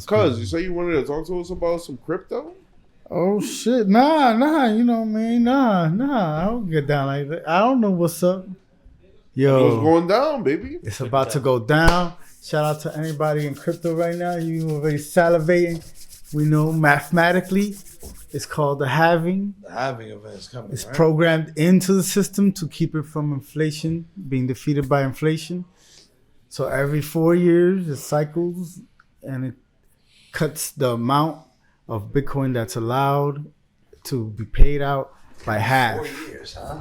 those. Cuz, you say you wanted to talk to us about some crypto? Oh shit! Nah. You know what I mean? Nah. I don't get down like that. I don't know what's up. Yo, What's going down, baby? it's about to go down. Shout out to anybody in crypto right now. You already salivating. We know mathematically, it's called the halving. The halving event is coming. It's right? programmed into the system to keep it from inflation, being defeated by inflation. So every 4 years, it cycles and it cuts the amount of Bitcoin that's allowed to be paid out by half. 4 years, huh?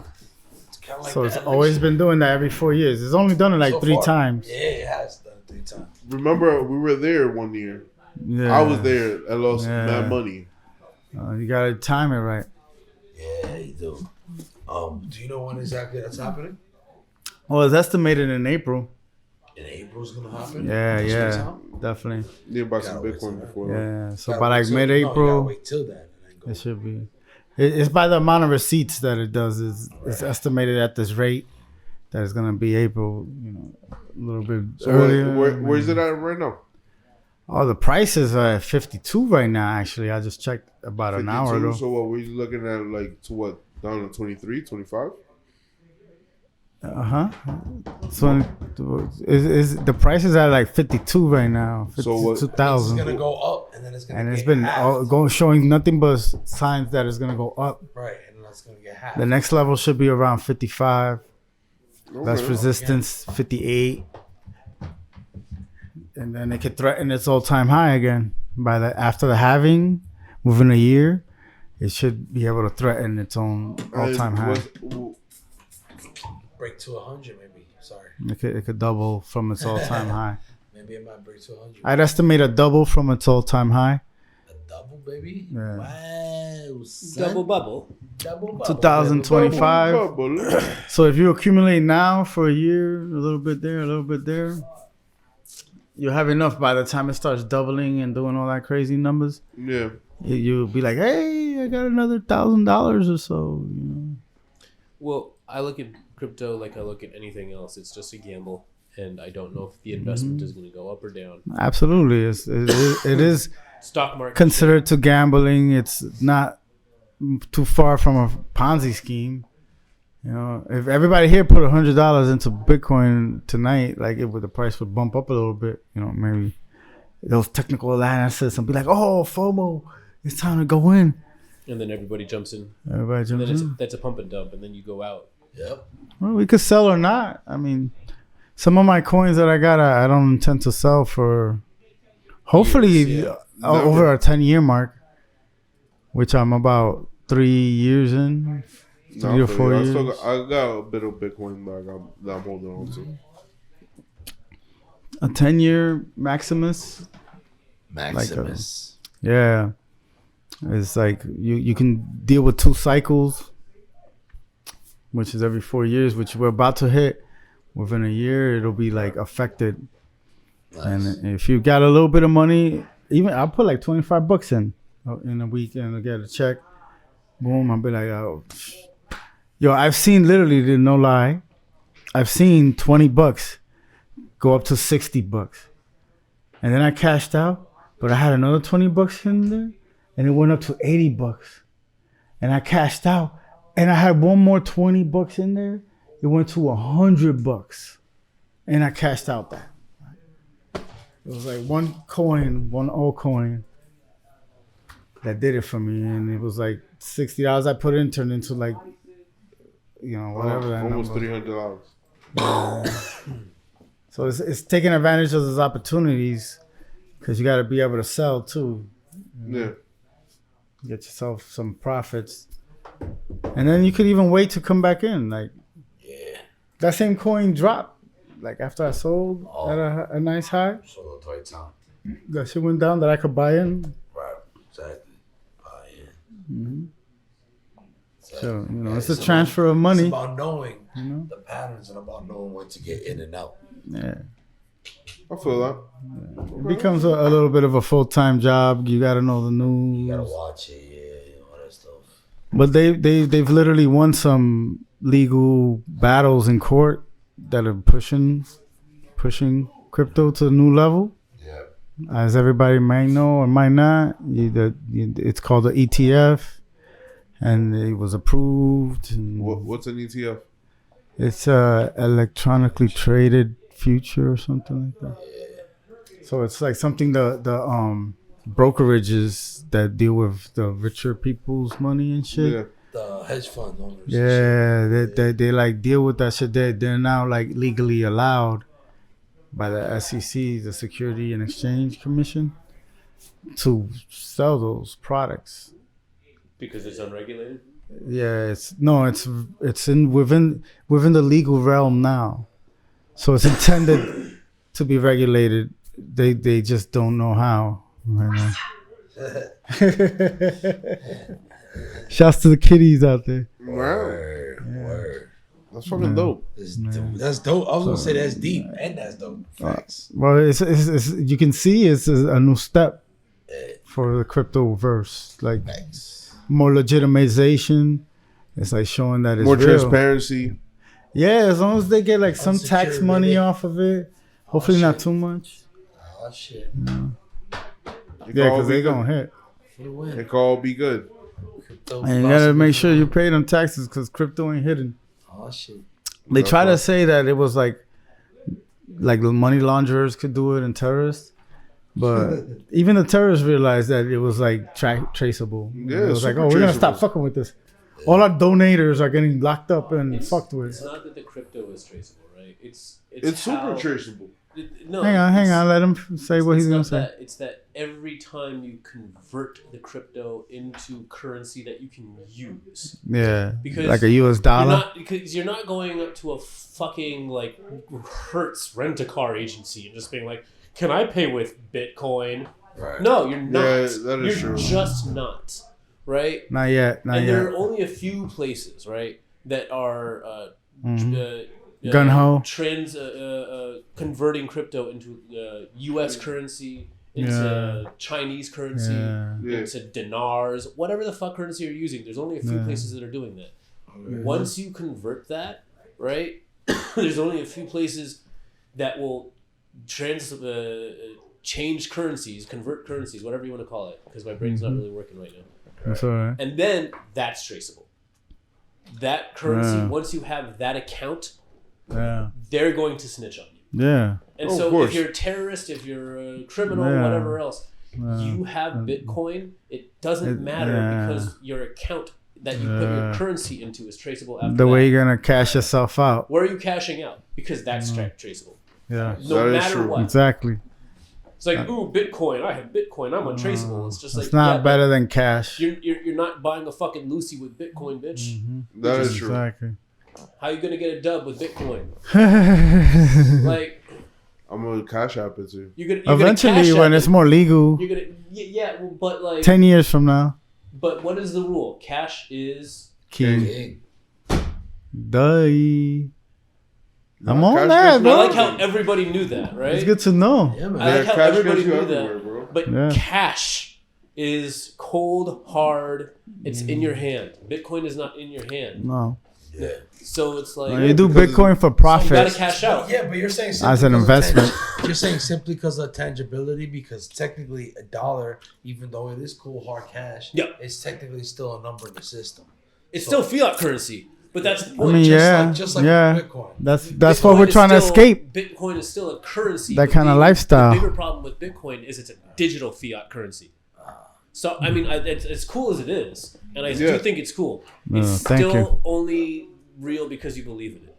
It's kind of like So it's always been doing that every 4 years. It's only done it like so 3 far. times. Yeah, it has done it 3 times. Remember, we were there one year. Yeah. I was there. I lost mad money. You gotta time it right. Yeah, you do. Do you know when exactly that's happening? Well, it's estimated in April. In April is gonna happen. Yeah, definitely. Need to buy some Gotta wait Bitcoin till before that. Yeah, so Gotta by wait like till- No, mid-April, you gotta wait till then and then go. it should be. It's by the amount of receipts that it does. It's estimated at this rate that it's gonna be April. You know, a little bit So earlier. where's it at right now? Oh, the prices are at 52 right now. Actually, I just checked about an hour 52, ago. So what, we're looking at like to what? Down to 23, 25? So is the price is at like 52 right now. So what- It's 52,000. gonna go up and then it's gonna And it's get been halved. showing nothing but signs that it's gonna go up. Right, and that's gonna get half. The next level should be around 55. Less Okay. resistance, 58. And then it could threaten its all-time high again. After the halving, within a year, it should be able to threaten its own all-time And high. Break to 100 maybe. Sorry. It could double from its all-time high. Maybe it might break to 100. I'd estimate a double from its all-time high. A double, baby? Yeah. Wow. Son. Double bubble. Double bubble. 2025. Bubble. So if you accumulate now for a year, a little bit there, a little bit there, you'll have enough by the time it starts doubling and doing all that crazy numbers. Yeah. You'll be like, hey, I got another $1,000 or so. You know? Well, I look at crypto like I look at anything else. It's just a gamble, and I don't know if the investment is going to go up or down. Absolutely, it is Stock market considered to gambling. It's not too far from a Ponzi scheme. You know, if everybody here put $100 into Bitcoin tonight, like the price would bump up a little bit. You know, maybe those technical analysts and be like, "Oh, FOMO, it's time to go in." and then everybody jumps in. Everybody And jumps then in. that's a pump and dump, and then you go out. Yep. Well, we could sell or not. I mean, some of my coins that I got, I don't intend to sell for hopefully Years, yeah. over a 10-year mark, which I'm about 3 years in, 3 or 4 years. I got a bit of Bitcoin that I'm holding on to. A 10-year Maximus. Maximus. Yeah. It's like you can deal with 2 cycles, which is every 4 years, which we're about to hit. Within a year, it'll be like affected. Nice. And if you got a little bit of money, even I'll put like $25 in a week and I'll get a check. Boom, I'll be like, oh. Yo, I've seen literally, no lie, I've seen $20 go up to $60. And then I cashed out, but I had another $20 in there and it went up to $80. And I cashed out and I had one more $20 in there. It went to $100. And I cashed out that. It was like one altcoin that did it for me, and it was like $60 I put in turned into like, whatever that Almost number. $300. So it's taking advantage of those opportunities because you got to be able to sell too. Yeah. Get yourself some profits, and then you could even wait to come back in. Like that same coin dropped. Like after I sold at a nice high, So the right time. that shit went down that I could buy in. Right. Exactly. Yeah. So Yeah, it's a transfer of money. It's about knowing the patterns and about knowing when to get in and out. Yeah, I feel that. it becomes a little bit of a full-time job. You got to know the You news. gotta watch it, yeah, all that stuff. But they've literally won some legal battles in court that are pushing crypto to a new level. Yeah. as everybody might know or might not, it's called the ETF, and it was approved. And What's an ETF? it's a electronically traded future or something like that. So it's like something the brokerages that deal with the richer people's money and shit. Yeah. The hedge fund owners. Yeah, they like deal with that shit. They're now like legally allowed by the SEC, the Security and Exchange Commission, to sell those products. Because it's unregulated. Yeah, it's in within the legal realm now, so it's intended to be regulated. They just don't know how. Right now. Shouts to the kiddies out there. Word. That's fucking dope. That's dope. I was gonna say that's deep and that's dope. Facts. Well, it's you can see it's a new step for the crypto verse, like more legitimization. It's like showing that it's more real. transparency. Yeah, as long as they get like some tax Unsecured, money really. off of it, hopefully not too much. Oh shit. Yeah, because they gonna hit. You win. It could all be good. Crypto And you gotta make sure you pay them taxes because crypto ain't hidden. Oh shit. They try to say that it was like the money launderers could do it and terrorists, but even the terrorists realized that it was like traceable. Yeah, it was like, super oh, we're gonna traceable. stop fucking with this. All our donators are getting locked up and fucked with. It's not that the crypto is traceable, right? It's Super how- traceable. No, Hang on, let him say what he's it's gonna not say. that. It's that every time you convert the crypto into currency that you can use, Yeah, because like a US dollar. because you're not going up to a fucking like Hertz rent-a-car agency and just being like, "Can I pay with Bitcoin?" Right. No, you're not. Yeah, that is you're true. just not, right? Not yet. And there are only a few places, right, that are Gung-ho. converting crypto into U.S. currency, into Chinese currency, Yeah. into dinars, whatever the fuck currency you're using. There's only a few places that are doing that. Once you convert that, right, there's only a few places that will change currencies, convert currencies, whatever you want to call it, because my brain's not really working right now. That's all right. And then that's traceable. That currency, Yeah. once you have that account, Yeah. they're going to snitch on you. Yeah. And Oh, of so course. if you're a terrorist, if you're a criminal, Yeah. whatever else, you have Bitcoin, it doesn't matter because your account that you put your currency into is traceable after The way that. you're gonna cash yourself out. Where are you cashing out? Because that's traceable. Yeah. No That is matter true. what. Exactly. It's like, ooh, Bitcoin. I have Bitcoin. I'm untraceable. It's just like, It's not yeah, better than cash. You're not buying a fucking Lucy with Bitcoin, bitch. That is true. Exactly. How you gonna get a dub with Bitcoin? Like, I'm gonna cash app it too. you're gonna Eventually, cash when app it's it. more legal, You're gonna well, but like 10 years from now. But what is the rule? Cash is Key. King. Duh. I'm Cash on that, gets I bro. like how everybody knew that, right? It's good to know. Yeah, man. I like how cash everybody gets you knew everywhere, that. bro. But Yeah. cash is cold, hard. It's in your hand. Bitcoin is not in your hand. No. Yeah. So it's like You do because Bitcoin for you gotta profit. cash out. Yeah, but you're saying simply As an because of investment. you're saying simply because of tangibility, because technically a dollar, even though it is cool hard cash, Yeah. it's technically still a number in the system. It's still fiat currency. But that's the I point. mean, Just yeah. like yeah. Bitcoin. That's Bitcoin what we're is trying to still- escape. Bitcoin is still a currency. That but kind of the lifestyle. bigger problem with Bitcoin is it's a digital fiat currency. So I mean, it's as cool as it is, and I Yeah. do think it's cool. No, It's thank still you. only real because you believe in it.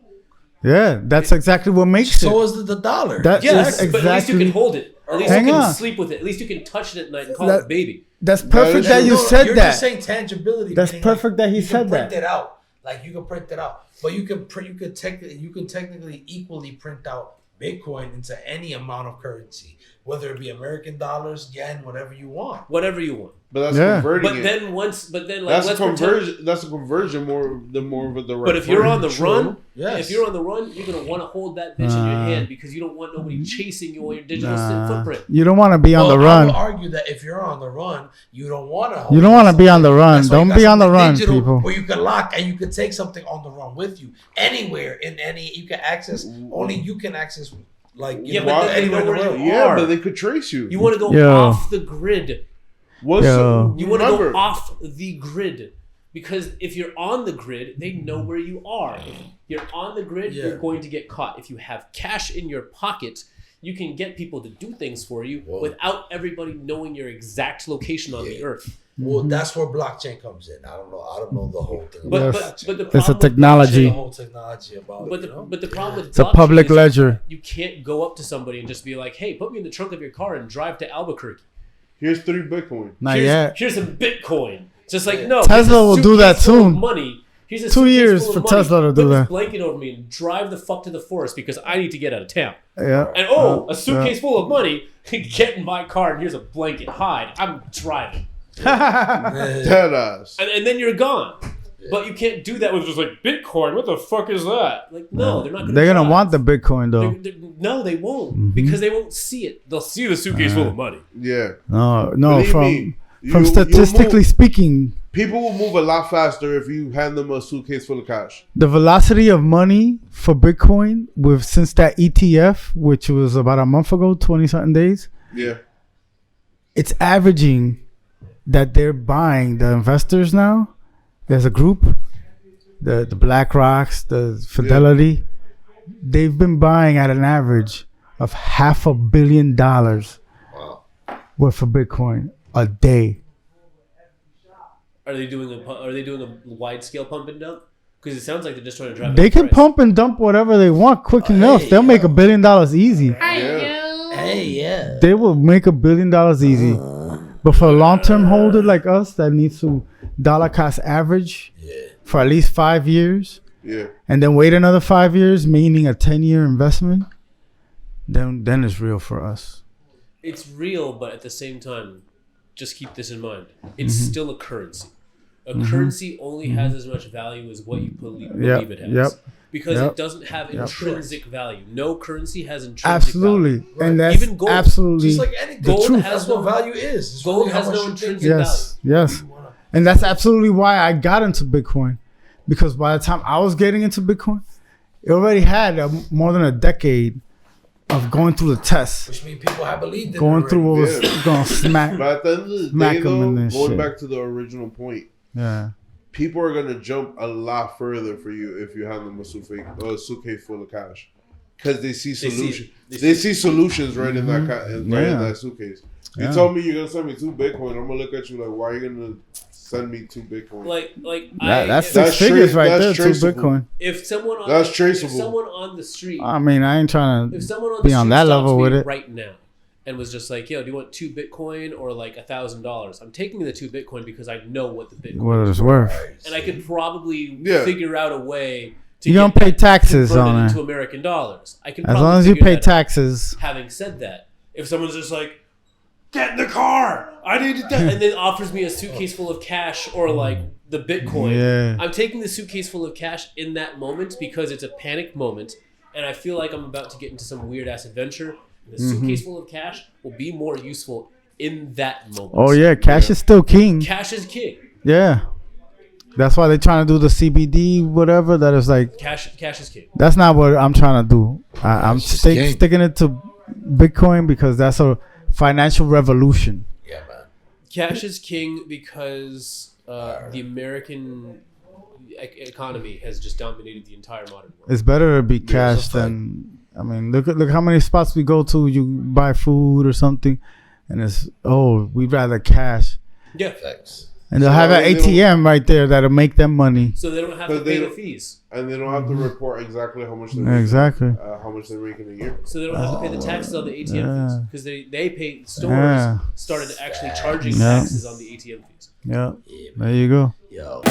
Yeah, that's exactly what makes So it. is the dollar. That Yes, is but at least you can exactly. hold it. At least Hang you can on. sleep with it. At least you can touch it at night and call That- it baby. That's perfect is that true. you said you're that. just saying tangibility. That's meaning perfect that he you said can print that. it out. Like you can print it out, but you can technically equally print out Bitcoin into any amount of currency, whether it be American dollars, yen, whatever you want. Whatever you want. But that's Yeah. converting But it. then like That's a let's pretend- conversion. That's a conversion more the right. But if you're on the True. run, Yes. if you're on the run, you're gonna want to hold that bitch in your hand because you don't want nobody chasing you on your digital footprint. You don't want to be on the I run. would argue that if you're on the run, you don't want to. You don't want to be on the run. That's why you Don't got be on the something run, digital people. Where you can lock and you can take something on the run with you anywhere in any. You can access only you can access like Yeah, know, but then they anywhere know in the where world. you Yeah, are. but they could trace you. You want to go Yo. off the grid. What's Yo. You want to remember, go off the grid. Because if you're on the grid, they know where you are. If you're on the grid, Yeah. you're going to get caught. If you have cash in your pocket, you can get people to do things for you without everybody knowing your exact location on the earth. Well, that's where blockchain comes in. I don't know the whole thing. But, Yes. but the It's a problem with technology. the blockchain- whole technology about But it, you know? the problem with It's a blockchain public is ledger. you can't go up to somebody and just be like, "Hey, put me in the trunk of your car and drive to Albuquerque. here's 3 Bitcoin. Not yet. Here's some Bitcoin." It's just like, no, Tesla here's a will do that suitcase full of soon. Money. Here's a 2 suitcase years full for of money. Tesla to do Put that. this blanket over me and drive the fuck to the forest because I need to get out of town. Yeah. And a suitcase full of money. Get in my car and here's a blanket. Hide. I'm driving. Dead ass. And then you're gone. But you can't do that with just like Bitcoin. What the fuck is that? Like, no, they're not going to. They're gonna want the Bitcoin though. No, they won't because they won't see it. They'll see the suitcase full of money. Yeah. No. Believe From me, from you- statistically you'll speaking, People will move a lot faster if you hand them a suitcase full of cash. the velocity of money for Bitcoin with since that ETF, which was about a month ago, 20 something days, Yeah. it's averaging that they're buying the investors now. There's a group, the Black Rocks, the Fidelity. They've been buying at an average of $500 million worth of Bitcoin a day. Are they doing a wide scale pump and dump? Because it sounds like they're just trying to drive. They up the can price. pump and dump whatever they want quick enough. They'll make $1 billion easy. Yeah. Hey, yeah. They will make $1 billion easy. But for a long-term holder like us that needs to dollar cost average for at least 5 years, Yeah. and then wait another 5 years, meaning a 10-year investment, then it's real for us. It's real, but at the same time, just keep this in mind. It's Mm-hmm. still a currency. A currency only has as much value as what you believe Yep, it has. yep, Because yep, it doesn't have yep. intrinsic value. No currency has intrinsic Absolutely. value. And that's Even gold. absolutely Just like anything. Gold truth. has That's what no value is. It's Gold really how has much no you think intrinsic yes, value. yes. And that's absolutely why I got into Bitcoin. Because by the time I was getting into Bitcoin, it already had more than a decade of going through the tests. Which means people have believed in it Going through what already. was going to smack. But at the end of the Smack day, 'em though, in this going shit. back to the original point, Yeah. people are gonna jump a lot further for you if you hand them a suitcase full of cash, because they see They see solutions. it. They see solutions right in that right in Yeah. that suitcase. You Yeah. told me you're gonna send me 2 Bitcoin. I'm gonna look at you like, why are you gonna send me 2 Bitcoin? That's That's 6 figures right that's there to traceable. Bitcoin. if someone on That's if traceable. someone on the street I mean, I ain't trying if to someone on be the on street that stops level me with it. right now and was just like, yo, do you want 2 Bitcoin or like $1,000? I'm taking the 2 Bitcoin because I know what the Bitcoin What is it's worth. and I could probably Yeah. figure out a way to You get don't pay that taxes converted on into it. American dollars. I can As probably long as you figure pay that out. taxes. Having said that, if someone's just like, get in the car, I need to, and then offers me a suitcase full of cash or like the Bitcoin, Yeah. I'm taking the suitcase full of cash in that moment because it's a panic moment, and I feel like I'm about to get into some weird ass adventure. And the suitcase full of cash will be more useful in that moment. Oh, yeah. Cash is still king. Cash is king. Yeah. That's why they're trying to do the CBD, whatever. That is like, Cash is king. that's not what I'm trying to do. I'm It's just game. sticking it to Bitcoin because that's a financial revolution. Yeah, man. Cash is king because the American economy has just dominated the entire modern world. It's better to be cash it's a fact. than, I mean, look how many spots we go to. You buy food or something, and it's, we'd rather cash. Yeah. Facts. And they'll So have an they don't- ATM right there that'll make them money. So they don't have to But pay they the don't- fees. And they don't have to report exactly how much they're making, Exactly. how much they're making a year. So they don't have to pay the taxes on the ATM fees Yeah. because they pay stores Yeah. started actually charging Yeah. taxes on the ATM fees. Yeah. Yeah, man. There you go. Yo.